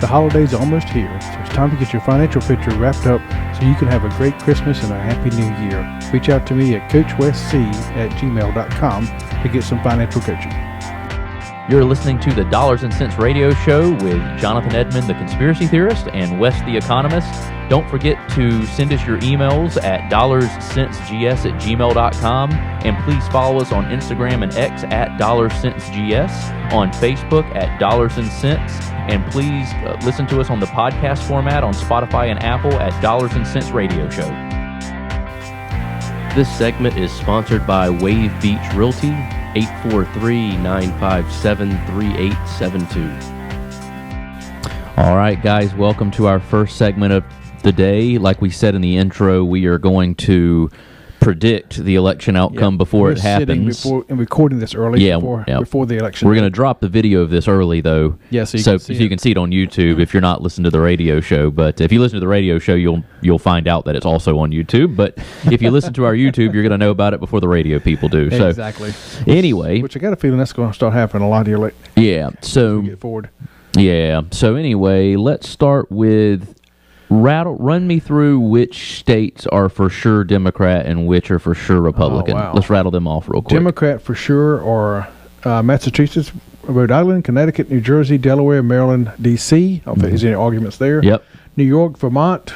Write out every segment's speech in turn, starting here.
The holidays are almost here, so it's time to get your financial picture wrapped up so you can have a great Christmas and a happy new year. Reach out to me at coachwestc@gmail.com to get some financial coaching. You're listening to the Dollars and Cents Radio Show with Jonathan Edmond, the conspiracy theorist, and Wes, the economist. Don't forget to send us your emails at dollarscentsgs@gmail.com, and please follow us on Instagram and X at dollarscentsgs, on Facebook at Dollars and Cents, and please listen to us on the podcast format on Spotify and Apple at Dollars and Cents Radio Show. This segment is sponsored by Wave Beach Realty, 843-957-3872. All right, guys, welcome to our first segment of the day. Like we said in the intro, we are going to predict the election outcome before it happens. And recording this early before the election. We're going to drop the video of this early, though. Yeah, so you can see it on YouTube if you're not listening to the radio show. But if you listen to the radio show, you'll find out that it's also on YouTube. But if you listen to our YouTube, you're going to know about it before the radio people do. So exactly. Anyway, which I got a feeling that's going to start happening a lot here lately. Yeah. So get forward. Yeah. So anyway, let's start with. Run me through which states are for sure Democrat and which are for sure Republican. Oh, wow. Let's rattle them off real quick. Democrat for sure are Massachusetts, Rhode Island, Connecticut, New Jersey, Delaware, Maryland, D.C. I don't think there's any arguments there. Yep. New York, Vermont,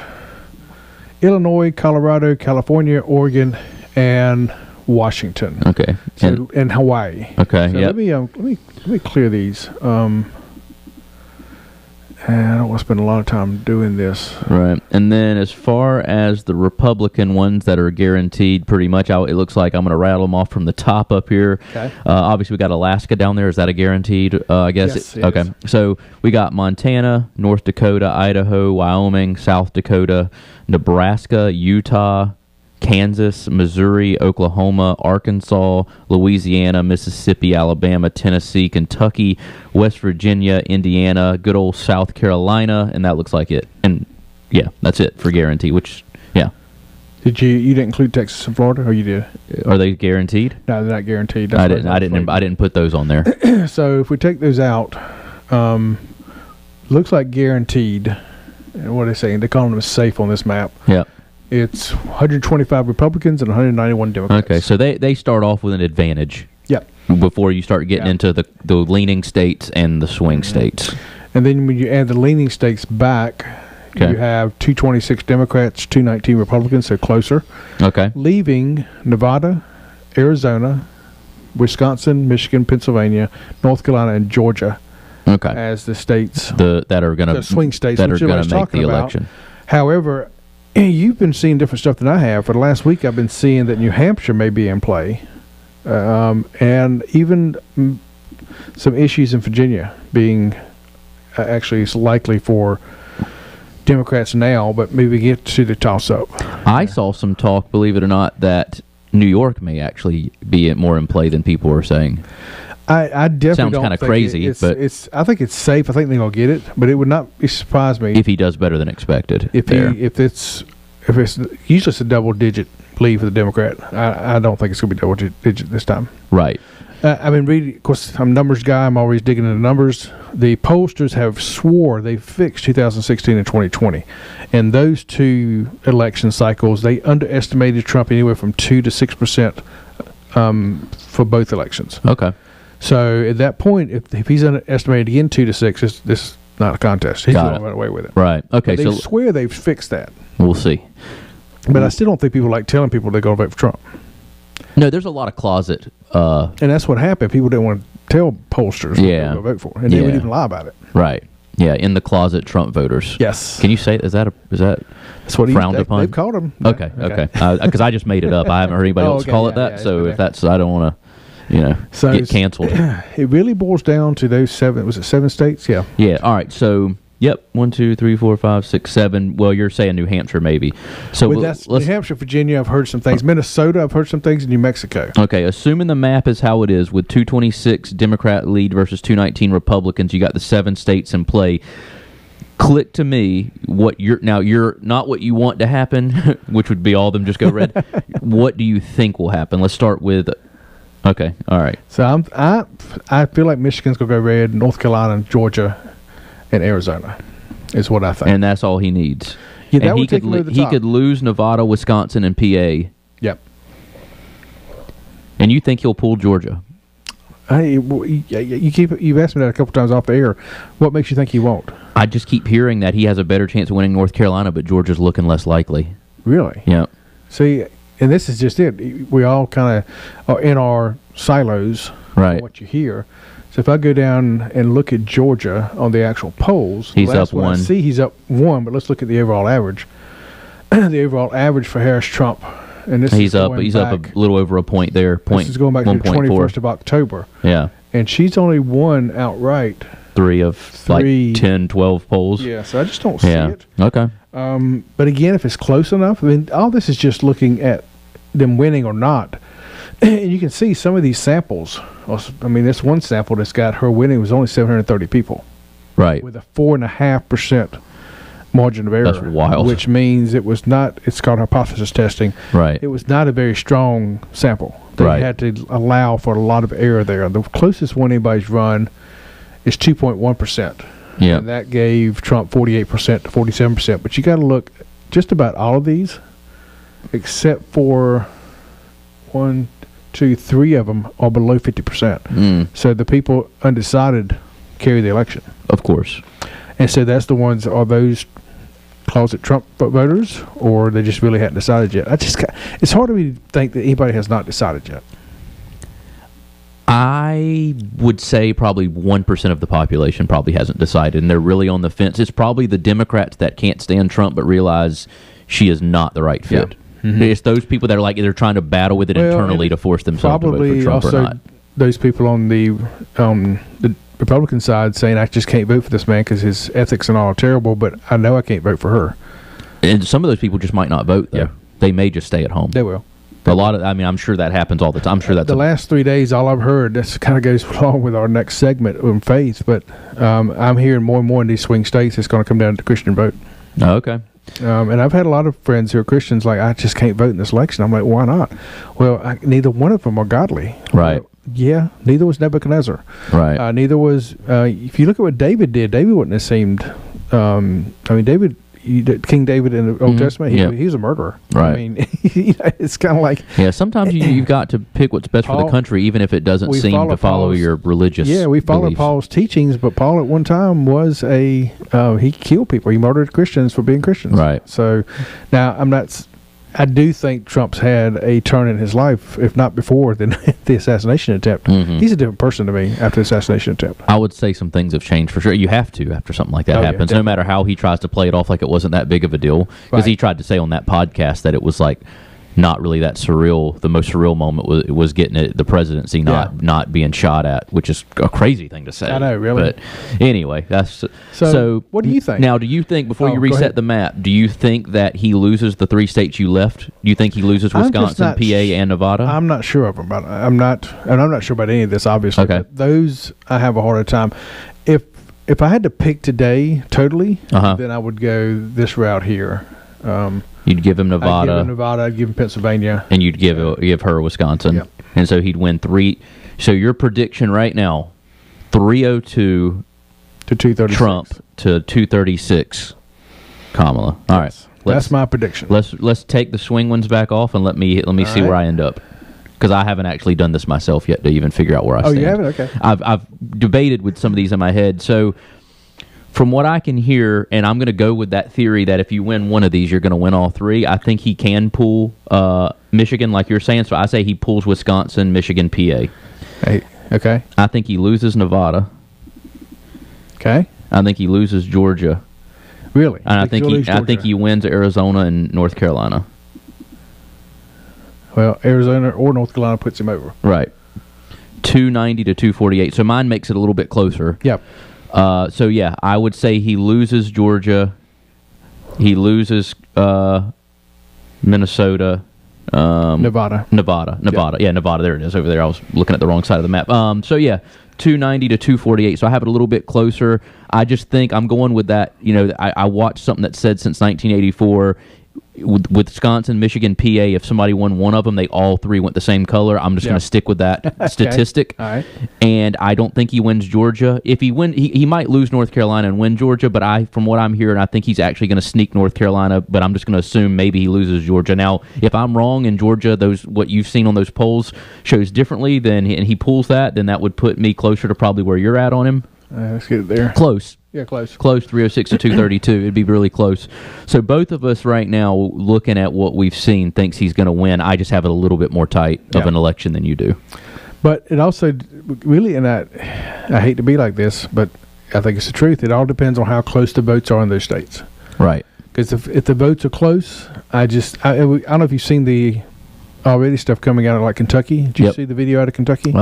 Illinois, Colorado, California, Oregon, and Washington. Okay. So, and Hawaii. Okay. So yep. let me clear these. And I don't want to spend a lot of time doing this. Right. And then as far as the Republican ones that are guaranteed pretty much out, it looks like I'm going to rattle them off from the top up here. Okay. Obviously, we got Alaska down there. Is that a guaranteed, I guess? Yes, it okay. is. So we got Montana, North Dakota, Idaho, Wyoming, South Dakota, Nebraska, Utah, Kansas, Missouri, Oklahoma, Arkansas, Louisiana, Mississippi, Alabama, Tennessee, Kentucky, West Virginia, Indiana, good old South Carolina, and that looks like it. And yeah, that's it for guarantee, which, yeah. You didn't include Texas and Florida, or you did? Are they guaranteed? No, they're not guaranteed. I didn't put those on there. So if we take those out, looks like guaranteed. And what are they saying? They're calling them safe on this map. Yeah. It's 125 Republicans and 191 Democrats. Okay, so they start off with an advantage. Yep. Before you start getting into the leaning states and the swing states. And then when you add the leaning states back, you have 226 Democrats, 219 Republicans, so closer. Okay. Leaving Nevada, Arizona, Wisconsin, Michigan, Pennsylvania, North Carolina, and Georgia as the states that are going to swing states that are going to make talking the about. election. However, you've been seeing different stuff than I have. For the last week, I've been seeing that New Hampshire may be in play, and even some issues in Virginia being actually it's likely for Democrats now, but maybe get to the toss-up. I saw some talk, believe it or not, that New York may actually be more in play than people are saying. I definitely sounds don't kind of think crazy, but I think it's safe. I think they're gonna get it, but it would not surprise me if he does better than expected. If it's usually it's a double-digit lead for the Democrat. I don't think it's gonna be double-digit this time. Right. I've been reading. Of course, I'm a numbers guy. I'm always digging into numbers. The pollsters have swore they fixed 2016 and 2020, and those two election cycles they underestimated Trump anywhere from 2 to 6% for both elections. Okay. So at that point, if he's underestimated again 2 to 6, this is not a contest. He's going to run away with it. Right. Okay. But they swear they've fixed that. We'll see. But I still don't think people like telling people they're going to vote for Trump. No, there's a lot of closet. And that's what happened. People didn't want to tell pollsters what they were going to vote for, and they would even lie about it. Right. Yeah, in the closet Trump voters. Yes. Can you say that's what frowned upon? They've called him. Okay. Because I just made it up. I haven't heard anybody else call it that. Yeah, so if that's, I don't want to, get canceled. It really boils down to those 7. Was it 7 states? Yeah. Yeah. All right. So. Yep, 1, 2, 3, 4, 5, 6, 7. Well, you're saying New Hampshire, maybe. So that's New Hampshire, Virginia. I've heard some things. Minnesota, I've heard some things. And New Mexico. Okay, assuming the map is how it is, with 226 Democrat lead versus 219 Republicans, you got the 7 states in play. Click to me what you're not what you want to happen, which would be all of them just go red. What do you think will happen? Let's start with. Okay, all right. So I feel like Michigan's gonna go red. North Carolina, Georgia. In Arizona. is what I think. And that's all he needs. Yeah, that and would take him over the he top. could lose Nevada, Wisconsin, and PA. Yep. And you think he'll pull Georgia? You've asked me that a couple times off the air. What makes you think he won't? I just keep hearing that he has a better chance of winning North Carolina, but Georgia's looking less likely. Really? Yeah. See, and this is just it. We all kind of are in our silos. Right. What you hear. So if I go down and look at Georgia on the actual polls, He's last up one I one. see he's up 1, but let's look at the overall average. The overall average for Harris Trump, and this He's is up. going He's back, up a little over a point there. This is going back to the 1.4. 21st of October, Yeah. and she's only won outright. 3 of Three. like 10, 12 polls. Yeah, so I just don't see Yeah. it. Okay. But again, if it's close enough, I mean, all this is just looking at them winning or not. And you can see some of these samples. I mean, this one sample that's got her winning was only 730 people Right. with a 4.5% margin of error. That's wild. Which means it was not, it's called hypothesis testing. Right. It was not a very strong sample. They Right. had to allow for a lot of error there. The closest one anybody's run is 2.1%. Yeah. And that gave Trump 48% to 47%. But you got to look just about all of these, except for 1, 2, 3 of them are below 50%. So the people undecided carry the election. Of course. And so that's the ones, are those closet Trump voters, or they just really hadn't decided yet? It's hard to me to think that anybody has not decided yet. I would say probably 1% of the population probably hasn't decided, and they're really on the fence. It's probably the Democrats that can't stand Trump but realize she is not the right fit. It's those people that are like they're trying to battle with it Well, internally to force themselves to vote Probably for Trump or also not. those people on the Republican side saying, I just can't vote for this man because his ethics and all are terrible, but I know I can't vote for her. And some of those people just might not vote, though. Yeah. They may just stay at home. They will. A lot of, I mean, I'm sure that happens all the time. I'm sure that's The last 3 days, all I've heard, this kind of goes along with our next segment on faith, but I'm hearing more and more in these swing states, it's going to come down to Christian vote. Oh, okay. And I've had a lot of friends who are Christians like, I just can't vote in this election. I'm like, why not? Well, neither one of them are godly. Right. Yeah, neither was Nebuchadnezzar. Right. Neither was, if you look at what David did, David wouldn't have seemed, I mean, King David in the Old Testament, he was a murderer. Right. I mean, it's kind of like, Yeah, sometimes you've got to pick what's best for the Paul- country, even if it doesn't we seem follow to follow Paul's- your religious we follow beliefs. Paul's teachings, but Paul at one time was he killed people. He murdered Christians for being Christians. Right. So now I do think Trump's had a turn in his life, if not before, than the assassination attempt. Mhm. He's a different person to me after the assassination attempt. I would say some things have changed for sure. You have to after something like that Oh, yeah, happens, no matter how he tries to play it off like it wasn't that big of a deal. Because Right. he tried to say on that podcast that it was like not really that surreal. The most surreal moment was getting the presidency not being shot at, which is a crazy thing to say. I know, really. But anyway, that's So, what do you think? Now, do you think before Oh, you go reset ahead. the map, do you think that he loses the 3 states you left? Do you think he loses I'm just Wisconsin, not PA, and Nevada? I'm not sure of them, but I'm not sure about any of this, obviously. Okay. But those I have a harder time. If I had to pick today totally, then I would go this route here. You'd give him I'd give Nevada. him Nevada. I'd give him Pennsylvania. And you'd give her Wisconsin. Yep. And so he'd win 3. So your prediction right now, 302 To 236. Trump to 236 Kamala. All right. That's my prediction. Let's take the swing ones back off and let me see right. where I end up. Because I haven't actually done this myself yet to even figure out where I stand. Oh, you haven't? Okay. I've debated with some of these in my head. So from what I can hear, and I'm going to go with that theory that if you win one of these, you're going to win all 3. I think he can pull Michigan, like you're saying. So I say he pulls Wisconsin, Michigan, PA. Hey, okay. I think he loses Nevada. Okay. I think he loses Georgia, Really? and I think you'll lose I think Georgia? he wins Arizona and North Carolina. Well, Arizona or North Carolina puts him over. Right. 290 to 248. So mine makes it a little bit closer. Yep. So yeah, I would say he loses Georgia. He loses Minnesota. Nevada. Nevada. Yeah, Nevada. There it is over there. I was looking at the wrong side of the map. So yeah, 290 to 248. So I have it a little bit closer. I just think I'm going with that. You know, I watched something that said since 1984, with Wisconsin, Michigan, PA, if somebody won one of them, they all three went the same color. I'm just Yeah. going to stick with that statistic. All right. And I don't think he wins Georgia. If he win, he might lose North Carolina and win Georgia. But from what I'm hearing, I think he's actually going to sneak North Carolina. But I'm just going to assume maybe he loses Georgia. Now, if I'm wrong and Georgia, what you've seen on those polls shows differently, and he pulls that, then that would put me closer to probably where you're at on him. Let's get it there. Close. Yeah, close. 306 to 232. It'd be really close. So both of us right now, looking at what we've seen, thinks he's going to win. I just have it a little bit more tight of Yeah. an election than you do. But it also really, and I hate to be like this, but I think it's the truth. It all depends on how close the votes are in those states. Right. Because if the votes are close, I don't know if you've seen the already stuff coming out of like Kentucky. Did you Yep. see the video out of Kentucky?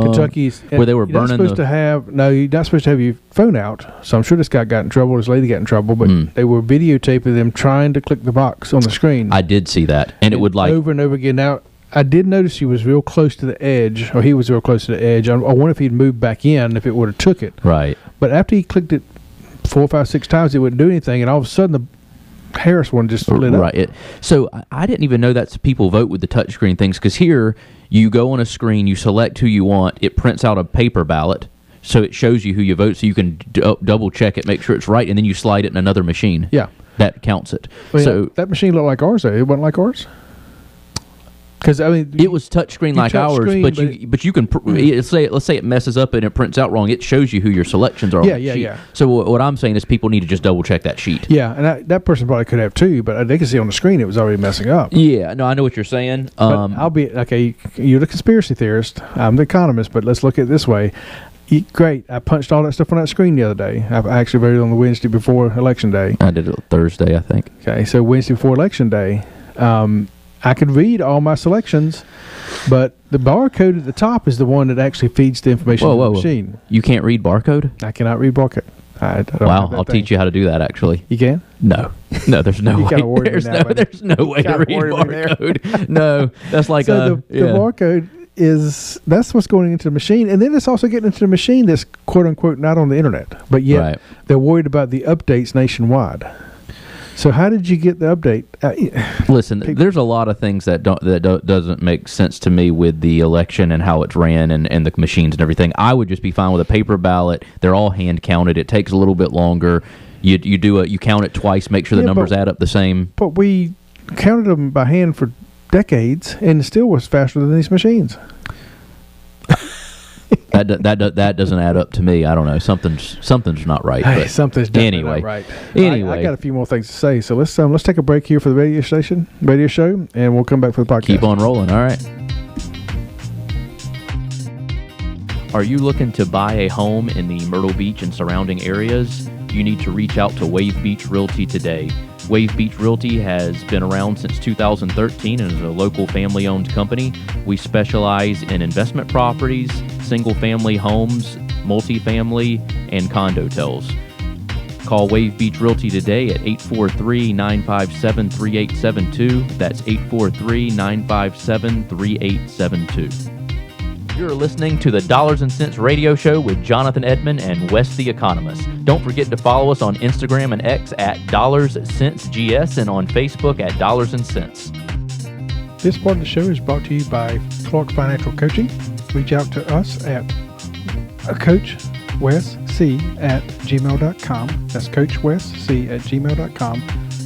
Kentucky's where they were you're not burning supposed to have you're not supposed to have your phone out. So I'm sure this guy got in trouble. This lady got in trouble, but they were videotaping them trying to click the box on the screen. I did see that, and it would like over and over again. Now I did notice he was real close to the edge, or he was real close to the edge. I wonder if he'd moved back in if it would have took it. right. But after he clicked it 4, 5, 6 times, it wouldn't do anything, and all of a sudden the Harris one just lit up. Right. So I didn't even know that people vote with the touchscreen things, because here you go on a screen, you select who you want, it prints out a paper ballot, so it shows you who you vote, so you can double check it, make sure it's right, and then you slide it in another machine. Yeah. That counts it. Well, so yeah, that machine looked like ours, though. It wasn't like ours. Because I mean, it was touchscreen like ours, touchscreen, but you can let's say it messes up and it prints out wrong. It shows you who your selections are. Yeah, on the yeah, sheet. yeah. So what I'm saying is people need to just double check that sheet. Yeah, and that person probably could have too, but they could see on the screen it was already messing up. Yeah, no, I know what you're saying. But I'll be okay. You're the conspiracy theorist. I'm the economist, but let's look at it this way. Great, I punched all that stuff on that screen the other day. I actually voted on the Wednesday before Election Day. I did it Thursday, I think. Okay, so Wednesday before Election Day, I could read all my selections, but the barcode at the top is the one that actually feeds the information to the machine. You can't read barcode? I cannot read barcode. I don't Wow, have that I'll thing. teach you how to do that, actually. You can? No, there's no You way. kinda worried me now, buddy. There's no way to kinda read worried me there. barcode. No, that's like So the barcode that's what's going into the machine, and then it's also getting into the machine that's quote unquote not on the internet, but yet Right. they're worried about the updates nationwide. So how did you get the update? Listen, there's a lot of things that doesn't make sense to me with the election and how it's ran and the machines and everything. I would just be fine with a paper ballot. They're all hand counted. It takes a little bit longer. You count it twice, make sure the Yeah, numbers but- add up the same. But we counted them by hand for decades, and it still was faster than these machines. That doesn't add up to me. I don't know. Something's not right. Hey, but something's definitely anyway. not right. Anyway. I got a few more things to say, so let's take a break here for the radio show, and we'll come back for the podcast. Keep on rolling. All right. Are you looking to buy a home in the Myrtle Beach and surrounding areas? You need to reach out to Wave Beach Realty today. Wave Beach Realty has been around since 2013 and is a local family-owned company. We specialize in investment properties, single-family homes, multifamily, and condo-tels. Call Wave Beach Realty today at 843-957-3872. That's 843-957-3872. You're listening to the Dollars and Cents Radio Show with Jonathan Edmond and Wes the Economist. Don't forget to follow us on Instagram and X at DollarsCentsGS and on Facebook at Dollars and Cents. This part of the show is brought to you by Clark Financial Coaching. Reach out to us at CoachWesC@gmail.com. That's CoachWesC@gmail.com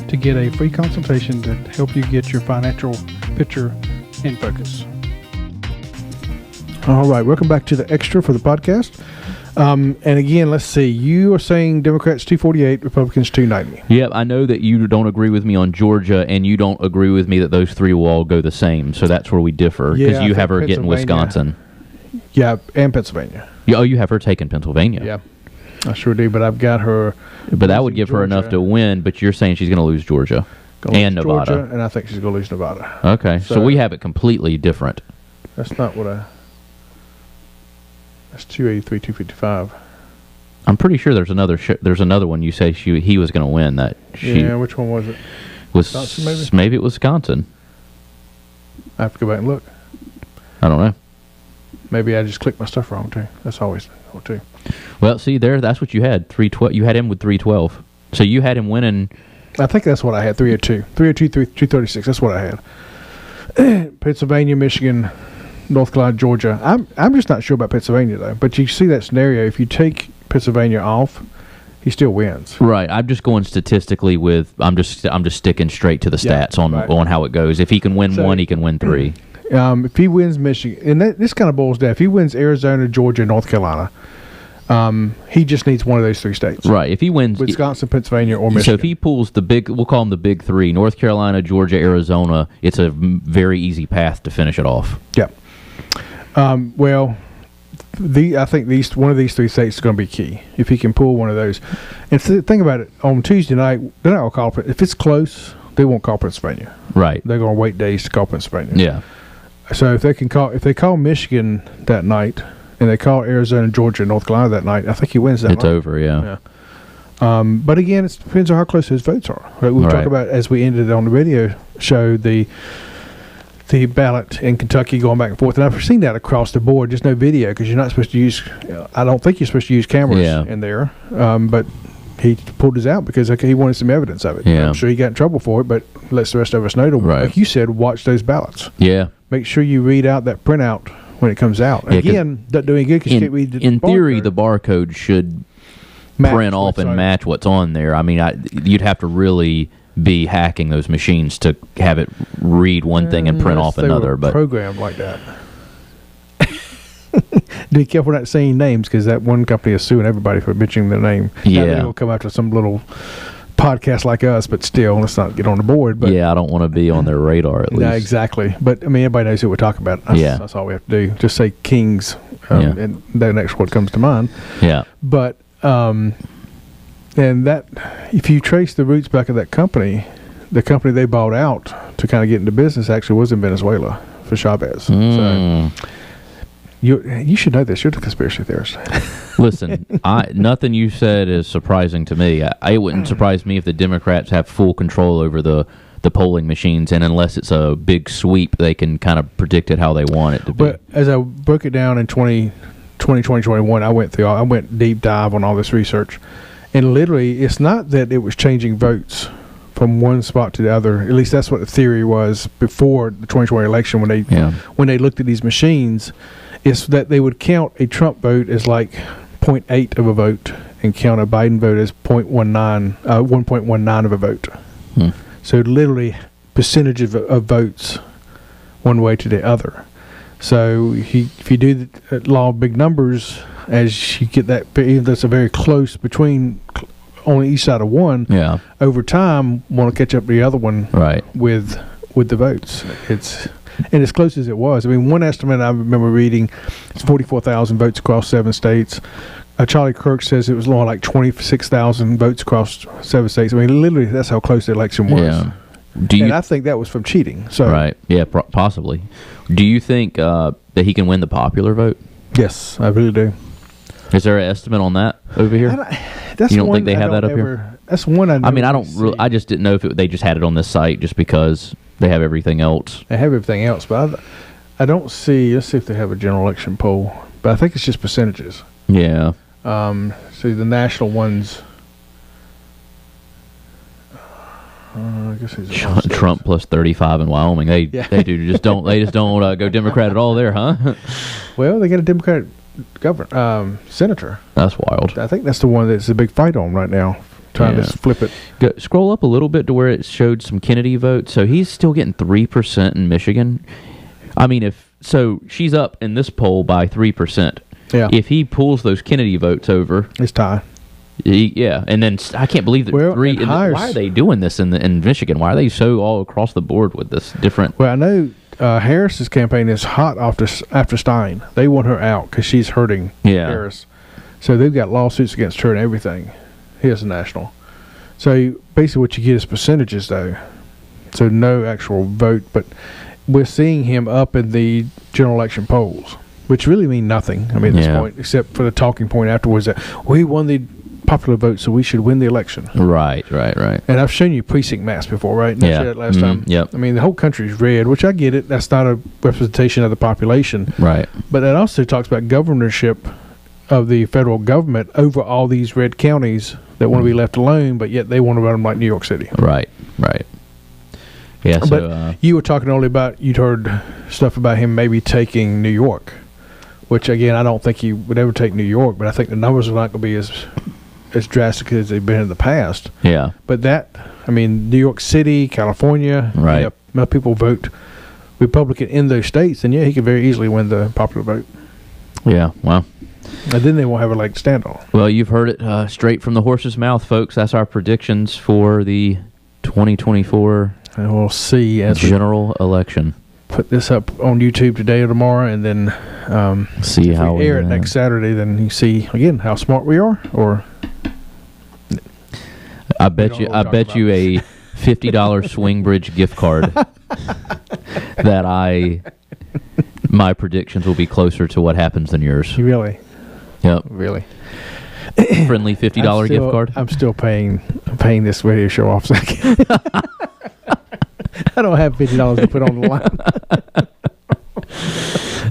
to get a free consultation to help you get your financial picture in focus. All right, welcome back to the Extra for the podcast. And again, let's see. You are saying Democrats 248, Republicans 290. Yep, I know that you don't agree with me on Georgia, and you don't agree with me that those three will all go the same. So that's where we differ, because Yeah, I you have think her getting Pennsylvania. Wisconsin. Yeah, and Pennsylvania. Oh, you have her taking Pennsylvania. Yeah, I sure do. But I've got her. But that would give her Georgia. enough to win, but you're saying she's going to lose Georgia Gonna and lose Nevada. Georgia, and I think she's going to lose Nevada. Okay, so So- we have it completely different. That's not what I. That's 283, 255. I'm pretty sure there's another one you say he was going to win that she Yeah, which one was it? Wisconsin, maybe? maybe it was Wisconsin. I have to go back and look. I don't know. Maybe I just clicked my stuff wrong too. That's always wrong too. Well, see that's what you had 312. You had him with 312. So you had him winning I think that's what I had. 302, 236. That's what I had. Pennsylvania, Michigan, North Carolina, Georgia. I'm just not sure about Pennsylvania though. But you see that scenario. If you take Pennsylvania off, he still wins. Right. I'm just going statistically with. I'm just sticking straight to the stats on how it goes. If he can win one, he can win three. If he wins Michigan, and this kind of boils down. If he wins Arizona, Georgia, North Carolina, he just needs one of those three states. Right. If he wins Wisconsin, Pennsylvania, or Michigan. So if he pulls the big, we'll call them the big three: North Carolina, Georgia, Arizona. It's a very easy path to finish it off. Yeah. Well, I think one of these three states is going to be key if he can pull one of those. And think about it. On Tuesday night, they're not going to call it. If it's close, they won't call Pennsylvania. Right. They're going to wait days to call Pennsylvania. Yeah. So if they call Michigan that night, and they call Arizona, Georgia, North Carolina that night, I think he wins that. It's over. Yeah. But again, it depends on how close his votes are. Right? We talked about, as we ended on the video show, the ballot in Kentucky going back and forth, and I've seen that across the board. Just no video because you're not supposed to use. I don't think you're supposed to use cameras in there. But he pulled his out because he wanted some evidence of it. Yeah. I'm sure he got in trouble for it, but lets the rest of us know to, like you said, watch those ballots. Yeah. Make sure you read out that printout when it comes out. Yeah, again, not doing good because you can't read the in theory, barcode. the barcode should print off and match what's on there. I mean, you'd have to really be hacking those machines to have it read one thing and print off another. But programmed like that. Be careful not saying names because that one company is suing everybody for mentioning their name. Yeah, they will come after some little podcast like us, but still, let's not get on the board. But yeah, I don't want to be on their radar at least. No, exactly. But I mean, everybody knows who we're talking about. That's all we have to do. Just say Kings, and the next word comes to mind. Yeah. But and that, if you trace the roots back of that company, the company they bought out to kind of get into business actually was in Venezuela for Chavez. So you should know this. You're the conspiracy theorist. Listen, nothing you said is surprising to me. It wouldn't surprise me if the Democrats have full control over the polling machines, and unless it's a big sweep, they can kind of predict it how they want it to be. But as I broke it down in 2021, I went deep dive on all this research, and literally, it's not that it was changing votes from one spot to the other. At least that's what the theory was before the 2020 election when they looked at these machines. Is that they would count a Trump vote as like 0.8 of a vote and count a Biden vote as 1.19 of a vote. So literally percentage of votes one way to the other. So if you do the law of big numbers, as you get that, even though it's a very close between on each side of one, over time want to catch up to the other one with the votes. And as close as it was, I mean, one estimate I remember reading, it's 44,000 votes across 7 states. Charlie Kirk says it was more like 26,000 votes across 7 states. I mean, literally, that's how close the election was. Yeah. And I think that was from cheating. So right. Yeah, possibly. Do you think that he can win the popular vote? Yes, I really do. Is there an estimate on that over here? That's you don't think they have that up here? That's one I mean, I don't really. I just didn't know if they just had it on this site just because they have everything else. They have everything else, but I don't see. Let's see if they have a general election poll. But I think it's just percentages. Yeah. So the national ones. I guess Trump plus 35 in Wyoming. They just don't go Democrat at all there, huh? Well, they got a Democratic senator. That's wild. I think that's the one that's a big fight on right now. Trying to flip it. Scroll up a little bit to where it showed some Kennedy votes. So he's still getting 3% in Michigan. I mean, she's up in this poll by 3%. Yeah. If he pulls those Kennedy votes over, it's tie. And then I can't believe that why are they doing this in Michigan? Why are they so all across the board with this different? Well, I know Harris's campaign is hot after Stein. They want her out because she's hurting Harris. So they've got lawsuits against her and everything. Here's the national. So basically what you get is percentages, though. So no actual vote, but we're seeing him up in the general election polls, which really mean nothing, I mean, at this point, except for the talking point afterwards that we won the popular vote, so we should win the election. Right. And I've shown you precinct maps before, right? And I showed that last time. Yep. I mean, the whole country's red, which I get it. That's not a representation of the population. Right. But that also talks about governorship of the federal government over all these red counties that want to be left alone, but yet they want to run them like New York City. Right. Yeah, so But you were talking only about, you'd heard stuff about him maybe taking New York, which again, I don't think he would ever take New York, but I think the numbers are not going to be as drastic as they've been in the past. yeah. But New York City, California, Right. Enough people vote Republican in those states, and he could very easily win the popular vote. Yeah, well. And then they won't have a leg to stand on. Well, you've heard it straight from the horse's mouth, folks. That's our predictions for the 2024 And we'll see as we general election. put this up on YouTube today or tomorrow, and then See if how we air it next Saturday, then you see, again, how smart we are, or... I bet don't you. know I what we're bet you a $50 Swing Bridge gift card that my predictions will be closer to what happens than yours. Really? Yep. Really? Friendly $50 gift card. I'm still paying this radio show off so I don't have $50 to put on the line.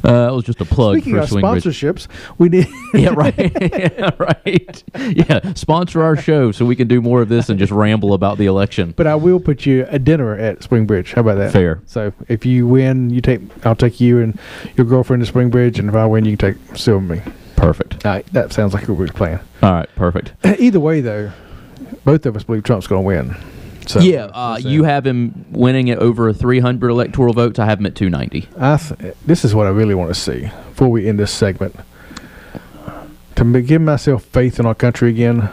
That was just a plug Speaking for of Swing Bridge. sponsorships, we did. Yeah, right. Yeah, right. Yeah, sponsor our show so we can do more of this and just ramble about the election. But I will put you a dinner at Spring Bridge. How about that? Fair. So if you win, I'll take you and your girlfriend to Spring Bridge, and if I win, you can take Sue and me. Perfect. All right, that sounds like a good plan. All right, perfect. Either way, though, both of us believe Trump's going to win. So You have him winning at over 300 electoral votes. I have him at 290. This is what I really want to see before we end this segment. To give myself faith in our country again.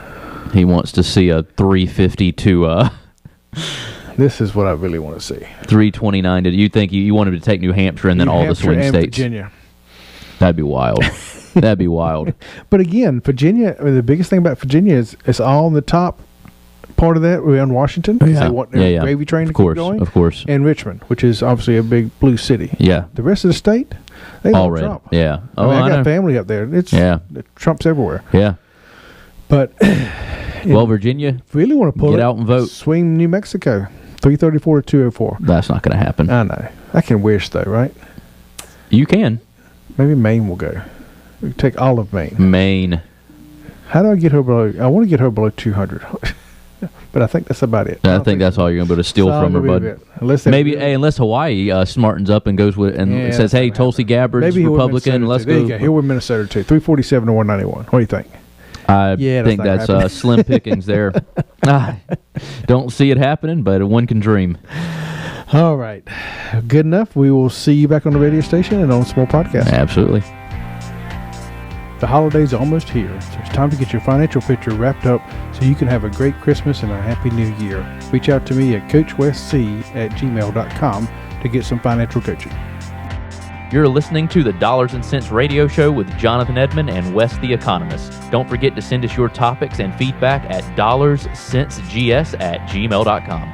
He wants to see a 350 to This is what I really want to see. 329. Do you think you want him to take New Hampshire and then New all Hampshire the swing and states? Virginia. That'd be wild. That'd be wild. But again, Virginia, the biggest thing about Virginia is it's all in the top part of that around Washington. They want their gravy train to keep going. Of course. And Richmond, which is obviously a big blue city. Yeah. The rest of the state, they All love red. Trump. Yeah. I got know. family up there. Trump's everywhere. Yeah. But Well, Virginia, really want to pull get it, out and vote. Swing New Mexico, 334 to 204. That's not going to happen. I know. I can wish though, right? You can. Maybe Maine will go. We can take all of Maine. Maine. How do I get her below? I want to get her below 200. But I think that's about it. I think that's all you're going to be able to steal That's all from her, gonna bud. be Unless they Maybe, do- unless Hawaii smartens up and goes with and Yeah, says, that's "Hey, not gonna Tulsi Gabbard's Maybe he'll win Republican. Minnesota Let's too. There you go." He'll win Minnesota too. 347 to 191. What do you think? I Yeah, that's think not that's happening. slim pickings there. Don't see it happening, but one can dream. All right. Good enough. We will see you back on the radio station and on Small Podcast. Absolutely. The holidays are almost here, so it's time to get your financial picture wrapped up so you can have a great Christmas and a happy new year. Reach out to me at coachwestc@gmail.com to get some financial coaching. You're listening to the Dollars and Cents Radio Show with Jonathan Edmond and Wes the Economist. Don't forget to send us your topics and feedback at dollarscentsgs@gmail.com.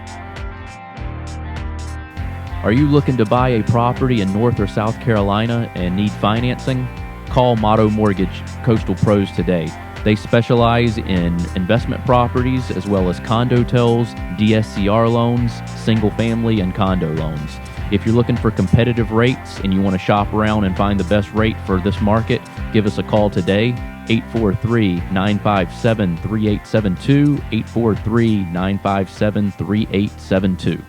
Are you looking to buy a property in North or South Carolina and need financing? Call Motto Mortgage Coastal Pros today. They specialize in investment properties as well as condotels, DSCR loans, single family, and condo loans. If you're looking for competitive rates and you want to shop around and find the best rate for this market, give us a call today, 843-957-3872, 843-957-3872.